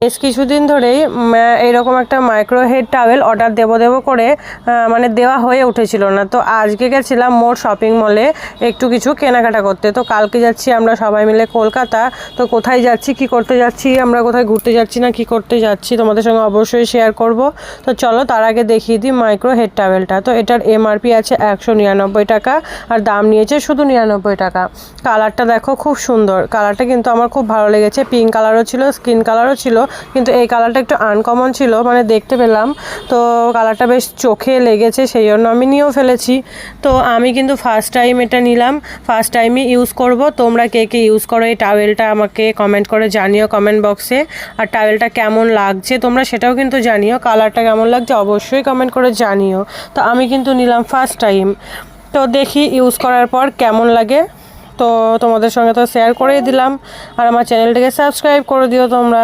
বেশ কিছুদিন ধরেই এইরকম একটা মাইক্রো হেড টাওয়েল অর্ডার দেবো করে মানে দেওয়া হয়ে উঠেছিল না। তো আজকে গেছিলাম মোর শপিং মলে একটু কিছু কেনাকাটা করতে। তো কালকে যাচ্ছি আমরা সবাই মিলে কলকাতা। তো কোথায় যাচ্ছি, কি করতে যাচ্ছি, আমরা কোথায় ঘুরতে যাচ্ছি না কি করতে যাচ্ছি তোমাদের সঙ্গে অবশ্যই শেয়ার করব। তো চলো তার আগে দেখিয়ে দিই মাইক্রো হেড টাওয়েলটা। তো এটার এমআরপি আছে 199 টাকা আর দাম নিয়েছে শুধু 99 টাকা। কালারটা দেখো খুব সুন্দর, কালারটা কিন্তু আমার খুব ভালো লেগেছে। পিঙ্ক কালারও ছিল, স্কিন কালারও ছিল, কিন্তু এই কালারটা একটু আনকমন ছিল মানে দেখতে পেলাম। তো কালারটা বেশ চোখে লেগেছে, সেই জন্য আমি নিয়েও ফেলেছি। তো আমি কিন্তু ফার্স্ট টাইম এটা নিলাম, ফার্স্ট টাইমই ইউজ করব। তোমরা কে কে ইউজ করো এই টাওয়েলটা আমাকে কমেন্ট করে জানিও কমেন্ট বক্সে। আর টাওয়েলটা কেমন লাগছে তোমরা সেটাও কিন্তু জানিও, কালারটা কেমন লাগছে অবশ্যই কমেন্ট করে জানিও। তো আমি কিন্তু নিলাম ফার্স্ট টাইম, তো দেখি ইউজ করার পর কেমন লাগে। তো তোমাদের সঙ্গে তো শেয়ার করেই দিলাম, আর আমার চ্যানেলটাকে সাবস্ক্রাইব করে দিও তোমরা।